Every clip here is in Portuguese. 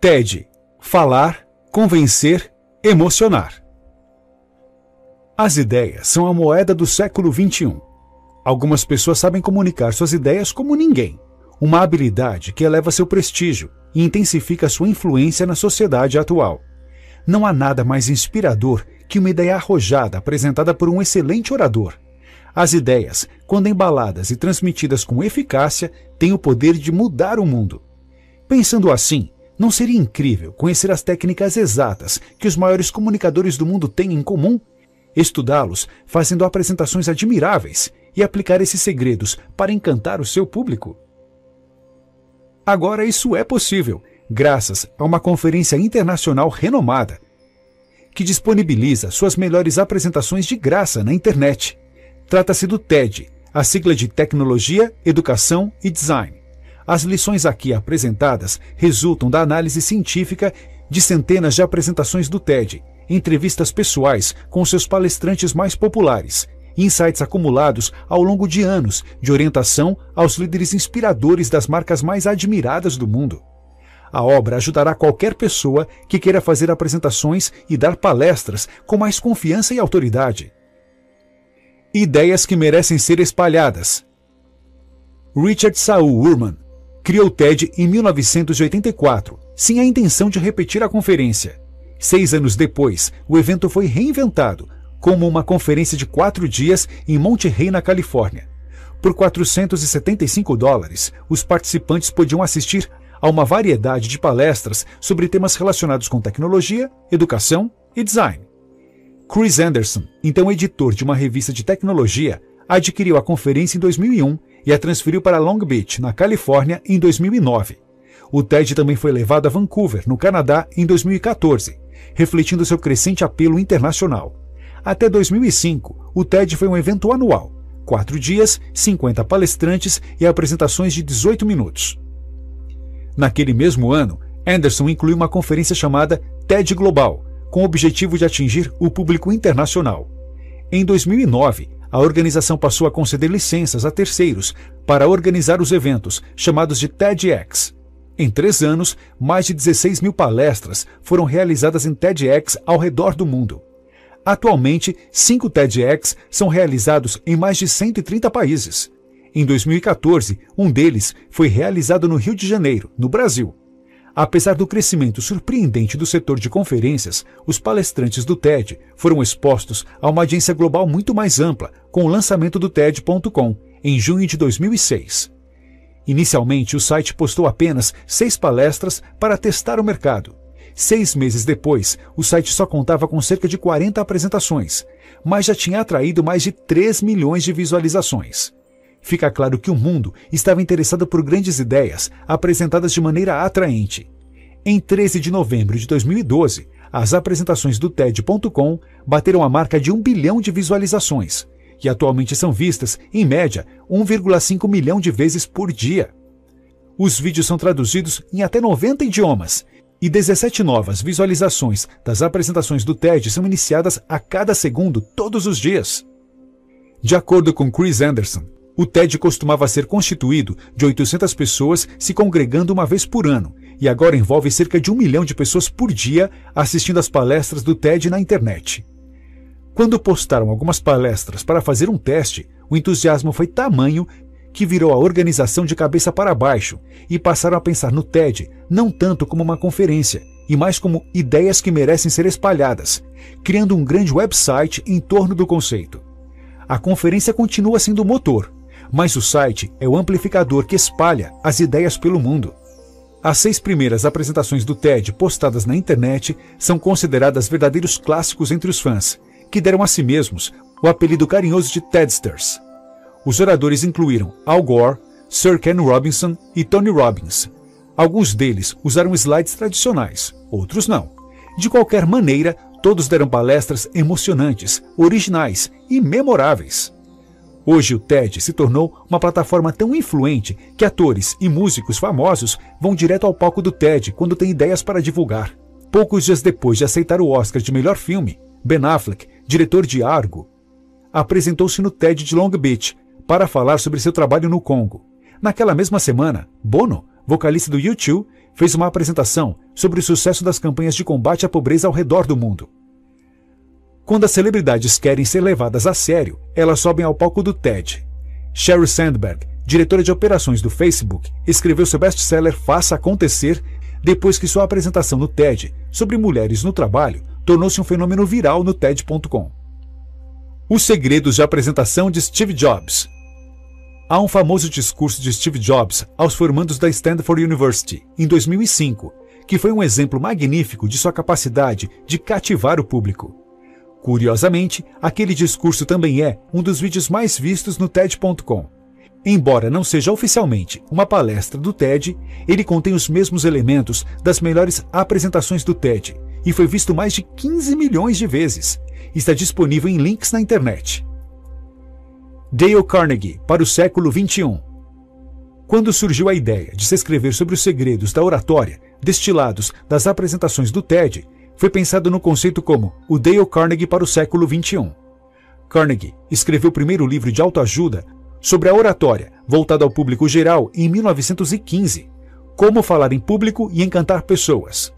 TED. Falar, convencer, emocionar. As ideias são a moeda do século XXI. Algumas pessoas sabem comunicar suas ideias como ninguém. Uma habilidade que eleva seu prestígio e intensifica sua influência na sociedade atual. Não há nada mais inspirador que uma ideia arrojada apresentada por um excelente orador. As ideias, quando embaladas e transmitidas com eficácia, têm o poder de mudar o mundo. Pensando assim, não seria incrível conhecer as técnicas exatas que os maiores comunicadores do mundo têm em comum? Estudá-los fazendo apresentações admiráveis e aplicar esses segredos para encantar o seu público? Agora isso é possível, graças a uma conferência internacional renomada, que disponibiliza suas melhores apresentações de graça na internet. Trata-se do TED, a sigla de Tecnologia, Educação e Design. As lições aqui apresentadas resultam da análise científica de centenas de apresentações do TED, entrevistas pessoais com seus palestrantes mais populares, insights acumulados ao longo de anos de orientação aos líderes inspiradores das marcas mais admiradas do mundo. A obra ajudará qualquer pessoa que queira fazer apresentações e dar palestras com mais confiança e autoridade. Ideias que merecem ser espalhadas. Richard Saul Wurman criou o TED em 1984, sem a intenção de repetir a conferência. 6 anos depois, o evento foi reinventado como uma conferência de 4 dias em Monterey, na Califórnia. Por $475, os participantes podiam assistir a uma variedade de palestras sobre temas relacionados com tecnologia, educação e design. Chris Anderson, então editor de uma revista de tecnologia, adquiriu a conferência em 2001 e a transferiu para Long Beach, na Califórnia, em 2009. O TED também foi levado a Vancouver, no Canadá, em 2014, refletindo seu crescente apelo internacional. Até 2005, o TED foi um evento anual, 4 dias, 50 palestrantes e apresentações de 18 minutos. Naquele mesmo ano, Anderson incluiu uma conferência chamada TED Global, com o objetivo de atingir o público internacional. Em 2009, a organização passou a conceder licenças a terceiros para organizar os eventos, chamados de TEDx. Em 3 anos, mais de 16 mil palestras foram realizadas em TEDx ao redor do mundo. Atualmente, 5 TEDx são realizados em mais de 130 países. Em 2014, um deles foi realizado no Rio de Janeiro, no Brasil. Apesar do crescimento surpreendente do setor de conferências, os palestrantes do TED foram expostos a uma audiência global muito mais ampla com o lançamento do TED.com, em junho de 2006. Inicialmente, o site postou apenas 6 palestras para testar o mercado. 6 meses depois, o site só contava com cerca de 40 apresentações, mas já tinha atraído mais de 3 milhões de visualizações. Fica claro que o mundo estava interessado por grandes ideias apresentadas de maneira atraente. Em 13 de novembro de 2012, as apresentações do TED.com bateram a marca de 1 bilhão de visualizações, e atualmente são vistas, em média, 1,5 milhão de vezes por dia. Os vídeos são traduzidos em até 90 idiomas, e 17 novas visualizações das apresentações do TED são iniciadas a cada segundo, todos os dias. De acordo com Chris Anderson, o TED costumava ser constituído de 800 pessoas se congregando uma vez por ano, e agora envolve cerca de 1 milhão de pessoas por dia assistindo às palestras do TED na internet. Quando postaram algumas palestras para fazer um teste, o entusiasmo foi tamanho que virou a organização de cabeça para baixo e passaram a pensar no TED não tanto como uma conferência, e mais como ideias que merecem ser espalhadas, criando um grande website em torno do conceito. A conferência continua sendo o motor, mas o site é o amplificador que espalha as ideias pelo mundo. As 6 primeiras apresentações do TED postadas na internet são consideradas verdadeiros clássicos entre os fãs, que deram a si mesmos o apelido carinhoso de TEDsters. Os oradores incluíram Al Gore, Sir Ken Robinson e Tony Robbins. Alguns deles usaram slides tradicionais, outros não. De qualquer maneira, todos deram palestras emocionantes, originais e memoráveis. Hoje o TED se tornou uma plataforma tão influente que atores e músicos famosos vão direto ao palco do TED quando têm ideias para divulgar. Poucos dias depois de aceitar o Oscar de melhor filme, Ben Affleck, diretor de Argo, apresentou-se no TED de Long Beach para falar sobre seu trabalho no Congo. Naquela mesma semana, Bono, vocalista do U2, fez uma apresentação sobre o sucesso das campanhas de combate à pobreza ao redor do mundo. Quando as celebridades querem ser levadas a sério, elas sobem ao palco do TED. Sheryl Sandberg, diretora de operações do Facebook, escreveu seu best-seller Faça Acontecer depois que sua apresentação no TED sobre mulheres no trabalho tornou-se um fenômeno viral no TED.com. Os segredos de apresentação de Steve Jobs. Há um famoso discurso de Steve Jobs aos formandos da Stanford University, em 2005, que foi um exemplo magnífico de sua capacidade de cativar o público. Curiosamente, aquele discurso também é um dos vídeos mais vistos no TED.com. Embora não seja oficialmente uma palestra do TED, ele contém os mesmos elementos das melhores apresentações do TED e foi visto mais de 15 milhões de vezes. Está disponível em links na internet. Dale Carnegie para o século XXI. Quando surgiu a ideia de se escrever sobre os segredos da oratória destilados das apresentações do TED, foi pensado no conceito como o Dale Carnegie para o século XXI. Carnegie escreveu o primeiro livro de autoajuda sobre a oratória, voltado ao público geral, em 1915, Como Falar em Público e Encantar Pessoas.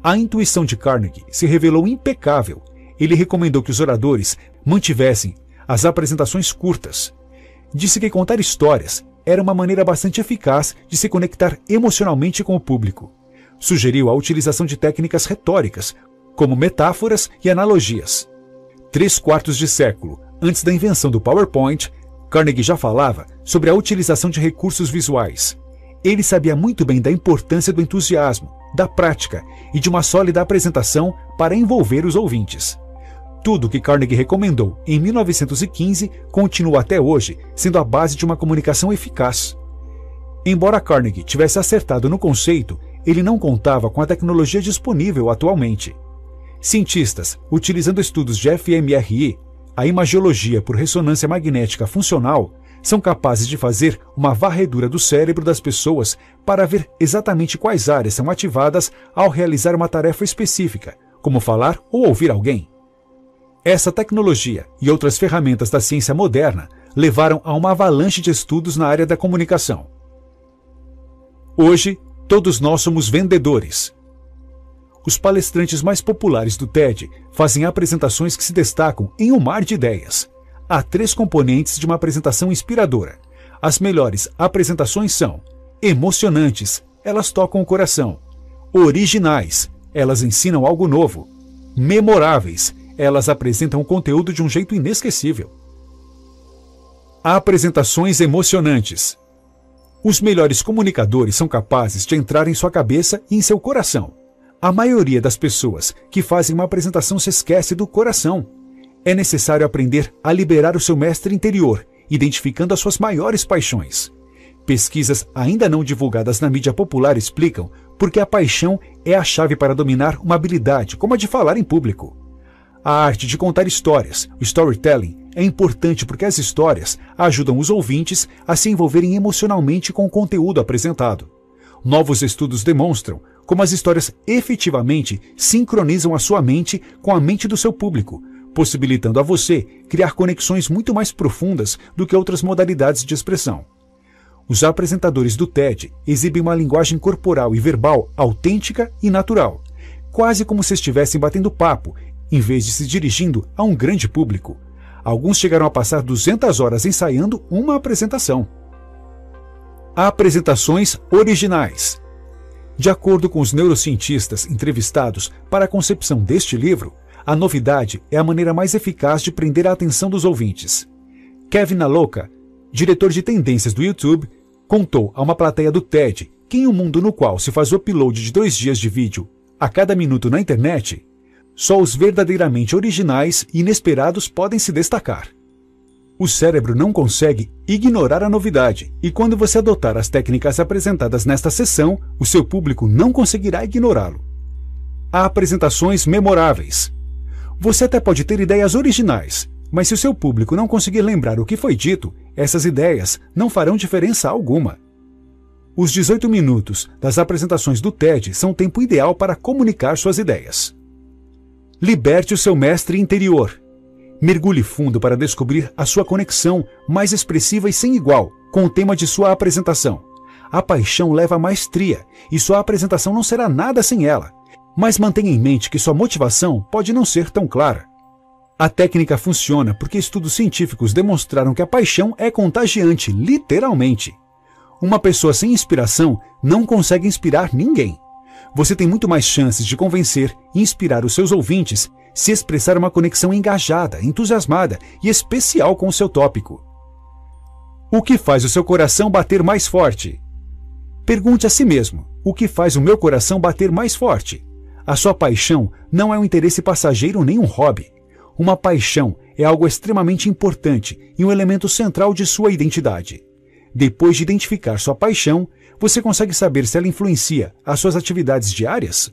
A intuição de Carnegie se revelou impecável. Ele recomendou que os oradores mantivessem as apresentações curtas. Disse que contar histórias era uma maneira bastante eficaz de se conectar emocionalmente com o público. Sugeriu a utilização de técnicas retóricas, como metáforas e analogias. 3/4 de século antes da invenção do PowerPoint, Carnegie já falava sobre a utilização de recursos visuais. Ele sabia muito bem da importância do entusiasmo, da prática e de uma sólida apresentação para envolver os ouvintes. Tudo que Carnegie recomendou em 1915 continua até hoje sendo a base de uma comunicação eficaz. Embora Carnegie tivesse acertado no conceito, ele não contava com a tecnologia disponível atualmente. Cientistas, utilizando estudos de fMRI, a imagiologia por ressonância magnética funcional, são capazes de fazer uma varredura do cérebro das pessoas para ver exatamente quais áreas são ativadas ao realizar uma tarefa específica, como falar ou ouvir alguém. Essa tecnologia e outras ferramentas da ciência moderna levaram a uma avalanche de estudos na área da comunicação. Hoje, todos nós somos vendedores. Os palestrantes mais populares do TED fazem apresentações que se destacam em um mar de ideias. Há 3 componentes de uma apresentação inspiradora. As melhores apresentações são emocionantes, elas tocam o coração; originais, elas ensinam algo novo; memoráveis, elas apresentam o conteúdo de um jeito inesquecível. Apresentações emocionantes. Os melhores comunicadores são capazes de entrar em sua cabeça e em seu coração. A maioria das pessoas que fazem uma apresentação se esquece do coração. É necessário aprender a liberar o seu mestre interior, identificando as suas maiores paixões. Pesquisas ainda não divulgadas na mídia popular explicam porque a paixão é a chave para dominar uma habilidade, como a de falar em público. A arte de contar histórias, o storytelling, é importante porque as histórias ajudam os ouvintes a se envolverem emocionalmente com o conteúdo apresentado. Novos estudos demonstram como as histórias efetivamente sincronizam a sua mente com a mente do seu público, possibilitando a você criar conexões muito mais profundas do que outras modalidades de expressão. Os apresentadores do TED exibem uma linguagem corporal e verbal autêntica e natural, quase como se estivessem batendo papo, em vez de se dirigindo a um grande público. Alguns chegaram a passar 200 horas ensaiando uma apresentação. Apresentações originais. De acordo com os neurocientistas entrevistados para a concepção deste livro, a novidade é a maneira mais eficaz de prender a atenção dos ouvintes. Kevin Naloka, diretor de tendências do YouTube, contou a uma plateia do TED que em um mundo no qual se faz o upload de 2 dias de vídeo a cada minuto na internet, só os verdadeiramente originais e inesperados podem se destacar. O cérebro não consegue ignorar a novidade, e quando você adotar as técnicas apresentadas nesta sessão, o seu público não conseguirá ignorá-lo. Há apresentações memoráveis. Você até pode ter ideias originais, mas se o seu público não conseguir lembrar o que foi dito, essas ideias não farão diferença alguma. Os 18 minutos das apresentações do TED são o tempo ideal para comunicar suas ideias. Liberte o seu mestre interior. Mergulhe fundo para descobrir a sua conexão mais expressiva e sem igual com o tema de sua apresentação. A paixão leva à maestria e sua apresentação não será nada sem ela. Mas mantenha em mente que sua motivação pode não ser tão clara. A técnica funciona porque estudos científicos demonstraram que a paixão é contagiante, literalmente. Uma pessoa sem inspiração não consegue inspirar ninguém. Você tem muito mais chances de convencer e inspirar os seus ouvintes se expressar uma conexão engajada, entusiasmada e especial com o seu tópico. O que faz o seu coração bater mais forte? Pergunte a si mesmo: o que faz o meu coração bater mais forte? A sua paixão não é um interesse passageiro nem um hobby. Uma paixão é algo extremamente importante e um elemento central de sua identidade. Depois de identificar sua paixão, você consegue saber se ela influencia as suas atividades diárias?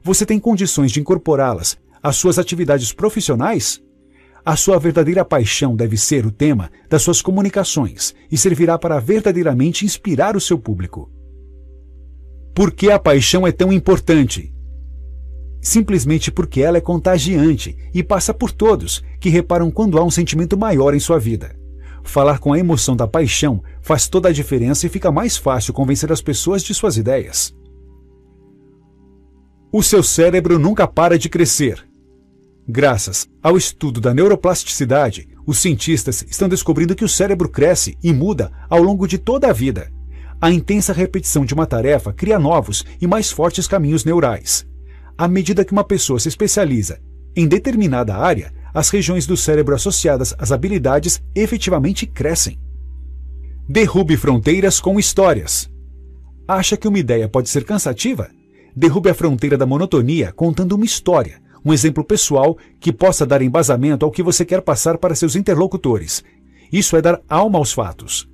Você tem condições de incorporá-las às suas atividades profissionais? A sua verdadeira paixão deve ser o tema das suas comunicações e servirá para verdadeiramente inspirar o seu público. Por que a paixão é tão importante? Simplesmente porque ela é contagiante e passa por todos que reparam quando há um sentimento maior em sua vida. Falar com a emoção da paixão faz toda a diferença e fica mais fácil convencer as pessoas de suas ideias. O seu cérebro nunca para de crescer. Graças ao estudo da neuroplasticidade, os cientistas estão descobrindo que o cérebro cresce e muda ao longo de toda a vida. A intensa repetição de uma tarefa cria novos e mais fortes caminhos neurais. À medida que uma pessoa se especializa em determinada área, as regiões do cérebro associadas às habilidades efetivamente crescem. Derrube fronteiras com histórias. Acha que uma ideia pode ser cansativa? Derrube a fronteira da monotonia contando uma história, um exemplo pessoal que possa dar embasamento ao que você quer passar para seus interlocutores. Isso é dar alma aos fatos.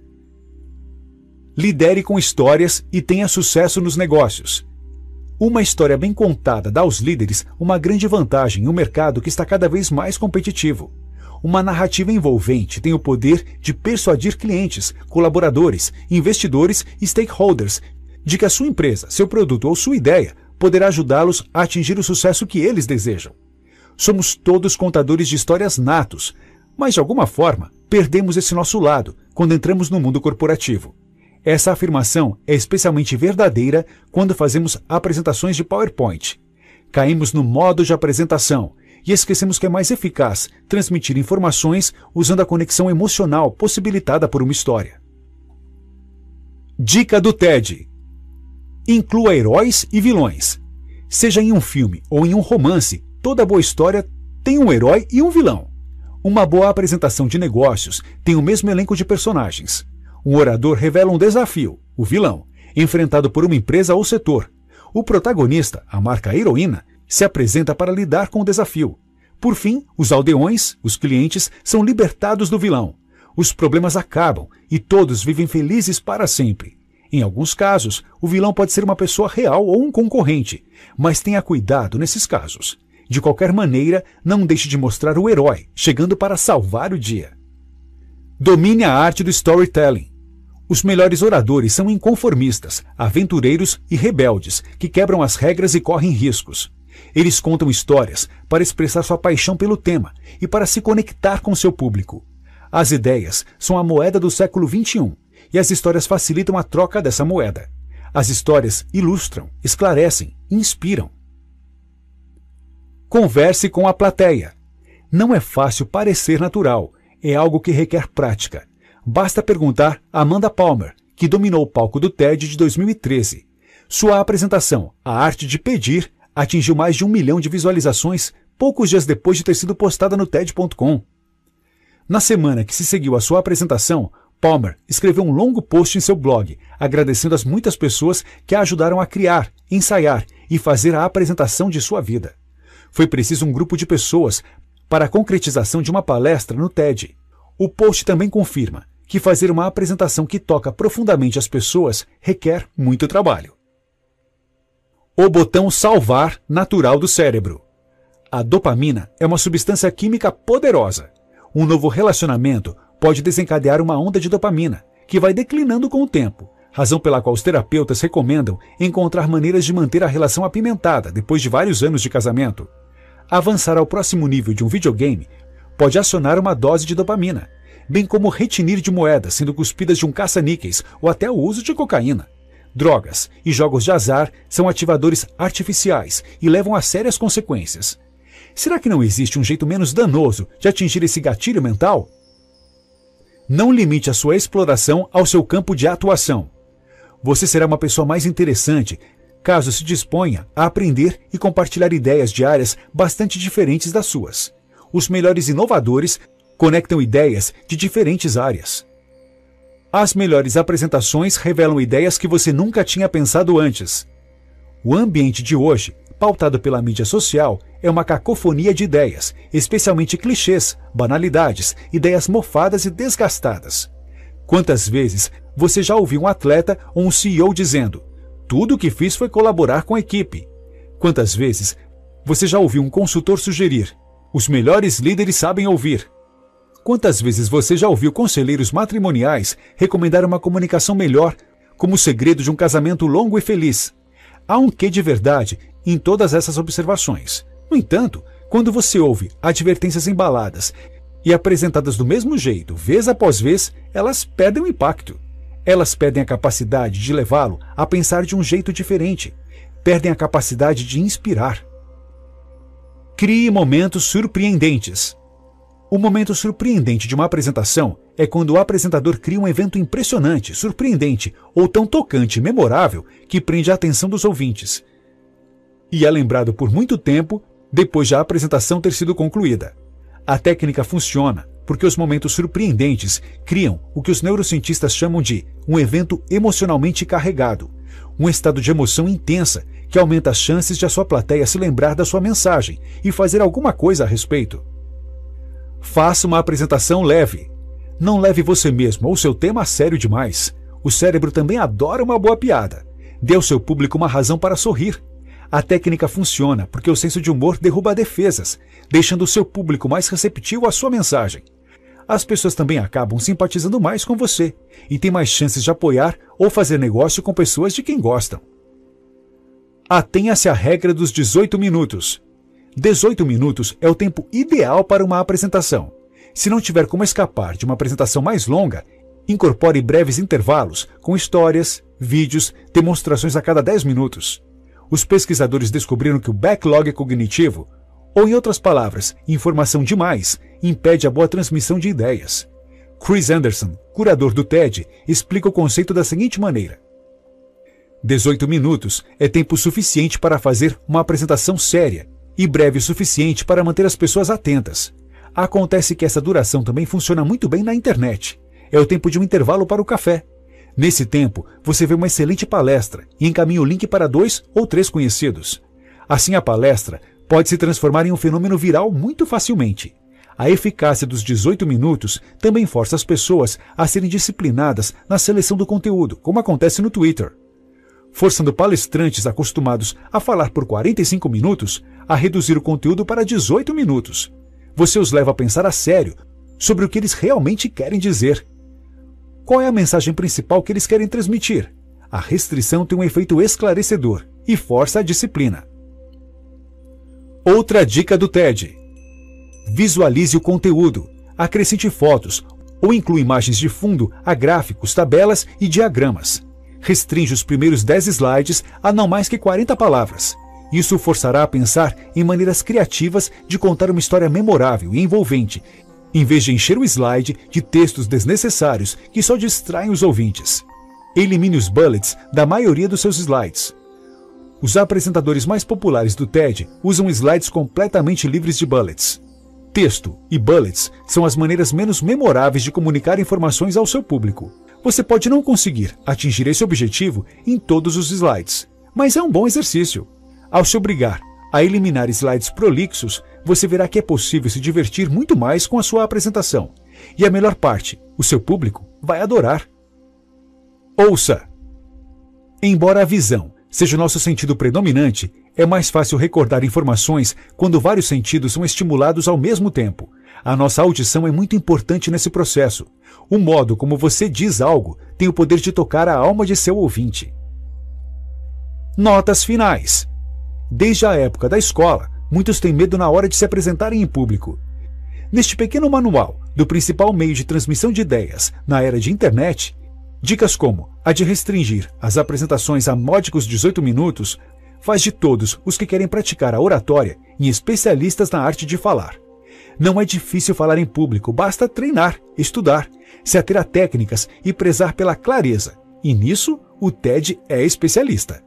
Lidere com histórias e tenha sucesso nos negócios. Uma história bem contada dá aos líderes uma grande vantagem em um mercado que está cada vez mais competitivo. Uma narrativa envolvente tem o poder de persuadir clientes, colaboradores, investidores e stakeholders de que a sua empresa, seu produto ou sua ideia poderá ajudá-los a atingir o sucesso que eles desejam. Somos todos contadores de histórias natos, mas de alguma forma perdemos esse nosso lado quando entramos no mundo corporativo. Essa afirmação é especialmente verdadeira quando fazemos apresentações de PowerPoint. Caímos no modo de apresentação e esquecemos que é mais eficaz transmitir informações usando a conexão emocional possibilitada por uma história. Dica do TED: inclua heróis e vilões. Seja em um filme ou em um romance, toda boa história tem um herói e um vilão. Uma boa apresentação de negócios tem o mesmo elenco de personagens. Um orador revela um desafio, o vilão, enfrentado por uma empresa ou setor. O protagonista, a marca heroína, se apresenta para lidar com o desafio. Por fim, os aldeões, os clientes, são libertados do vilão. Os problemas acabam e todos vivem felizes para sempre. Em alguns casos, o vilão pode ser uma pessoa real ou um concorrente, mas tenha cuidado nesses casos. De qualquer maneira, não deixe de mostrar o herói, chegando para salvar o dia. Domine a arte do storytelling. Os melhores oradores são inconformistas, aventureiros e rebeldes, que quebram as regras e correm riscos. Eles contam histórias para expressar sua paixão pelo tema e para se conectar com seu público. As ideias são a moeda do século XXI e as histórias facilitam a troca dessa moeda. As histórias ilustram, esclarecem, inspiram. Converse com a plateia. Não é fácil parecer natural, é algo que requer prática. Basta perguntar a Amanda Palmer, que dominou o palco do TED de 2013. Sua apresentação, A Arte de Pedir, atingiu mais de 1 milhão de visualizações poucos dias depois de ter sido postada no TED.com. Na semana que se seguiu à sua apresentação, Palmer escreveu um longo post em seu blog, agradecendo as muitas pessoas que a ajudaram a criar, ensaiar e fazer a apresentação de sua vida. Foi preciso um grupo de pessoas para a concretização de uma palestra no TED. O post também confirma que fazer uma apresentação que toca profundamente as pessoas requer muito trabalho. O botão salvar natural do cérebro. A dopamina é uma substância química poderosa. Um novo relacionamento pode desencadear uma onda de dopamina, que vai declinando com o tempo, razão pela qual os terapeutas recomendam encontrar maneiras de manter a relação apimentada depois de vários anos de casamento. Avançar ao próximo nível de um videogame pode acionar uma dose de dopamina, bem como retinir de moedas sendo cuspidas de um caça-níqueis ou até o uso de cocaína. drogas e jogos de azar são ativadores artificiais e levam a sérias consequências. Será que não existe um jeito menos danoso de atingir esse gatilho mental? Não limite a sua exploração ao seu campo de atuação. Você será uma pessoa mais interessante caso se disponha a aprender e compartilhar ideias de áreas bastante diferentes das suas. Os melhores inovadores conectam ideias de diferentes áreas. As melhores apresentações revelam ideias que você nunca tinha pensado antes. O ambiente de hoje, pautado pela mídia social, é uma cacofonia de ideias, especialmente clichês, banalidades, ideias mofadas e desgastadas. Quantas vezes você já ouviu um atleta ou um CEO dizendo: "Tudo o que fiz foi colaborar com a equipe"? Quantas vezes você já ouviu um consultor sugerir: "Os melhores líderes sabem ouvir"? Quantas vezes você já ouviu conselheiros matrimoniais recomendar uma comunicação melhor como o segredo de um casamento longo e feliz? Há um quê de verdade em todas essas observações. No entanto, quando você ouve advertências embaladas e apresentadas do mesmo jeito, vez após vez, elas perdem o impacto. Elas perdem a capacidade de levá-lo a pensar de um jeito diferente. Perdem a capacidade de inspirar. Crie momentos surpreendentes. O momento surpreendente de uma apresentação é quando o apresentador cria um evento impressionante, surpreendente ou tão tocante e memorável que prende a atenção dos ouvintes. E é lembrado por muito tempo depois da apresentação ter sido concluída. A técnica funciona porque os momentos surpreendentes criam o que os neurocientistas chamam de um evento emocionalmente carregado, um estado de emoção intensa que aumenta as chances de a sua plateia se lembrar da sua mensagem e fazer alguma coisa a respeito. Faça uma apresentação leve. Não leve você mesmo ou seu tema a sério demais. O cérebro também adora uma boa piada. Dê ao seu público uma razão para sorrir. A técnica funciona porque o senso de humor derruba defesas, deixando o seu público mais receptivo à sua mensagem. As pessoas também acabam simpatizando mais com você e têm mais chances de apoiar ou fazer negócio com pessoas de quem gostam. Atenha-se à regra dos 18 minutos. 18 minutos é o tempo ideal para uma apresentação. Se não tiver como escapar de uma apresentação mais longa, incorpore breves intervalos com histórias, vídeos, demonstrações a cada 10 minutos. Os pesquisadores descobriram que o backlog cognitivo, ou em outras palavras, informação demais, impede a boa transmissão de ideias. Chris Anderson, curador do TED, explica o conceito da seguinte maneira: 18 minutos é tempo suficiente para fazer uma apresentação séria e breve o suficiente para manter as pessoas atentas. Acontece que essa duração também funciona muito bem na internet. É o tempo de um intervalo para o café. Nesse tempo, você vê uma excelente palestra e encaminha o link para 2 ou 3 conhecidos. Assim, a palestra pode se transformar em um fenômeno viral muito facilmente. A eficácia dos 18 minutos também força as pessoas a serem disciplinadas na seleção do conteúdo, como acontece no Twitter, forçando palestrantes acostumados a falar por 45 minutos a reduzir o conteúdo para 18 minutos. Você os leva a pensar a sério sobre o que eles realmente querem dizer. Qual é a mensagem principal que eles querem transmitir? A restrição tem um efeito esclarecedor e força a disciplina. Outra dica do TED: visualize o conteúdo, acrescente fotos ou inclua imagens de fundo a gráficos, tabelas e diagramas. Restringe os primeiros 10 slides a não mais que 40 palavras. Isso o forçará a pensar em maneiras criativas de contar uma história memorável e envolvente, em vez de encher o slide de textos desnecessários que só distraem os ouvintes. Elimine os bullets da maioria dos seus slides. Os apresentadores mais populares do TED usam slides completamente livres de bullets. Texto e bullets são as maneiras menos memoráveis de comunicar informações ao seu público. Você pode não conseguir atingir esse objetivo em todos os slides, mas é um bom exercício. Ao se obrigar a eliminar slides prolixos, você verá que é possível se divertir muito mais com a sua apresentação. E a melhor parte, o seu público vai adorar. Ouça! Embora a visão seja o nosso sentido predominante, é mais fácil recordar informações quando vários sentidos são estimulados ao mesmo tempo. A nossa audição é muito importante nesse processo. O modo como você diz algo tem o poder de tocar a alma de seu ouvinte. Notas finais. Desde a época da escola, muitos têm medo na hora de se apresentarem em público. Neste pequeno manual do principal meio de transmissão de ideias na era de internet, Dicas como a de restringir as apresentações a módicos 18 minutos faz de todos os que querem praticar a oratória em especialistas na arte de falar. Não é difícil falar em público, basta treinar, estudar, se ater a técnicas e prezar pela clareza. E nisso, o TED é especialista.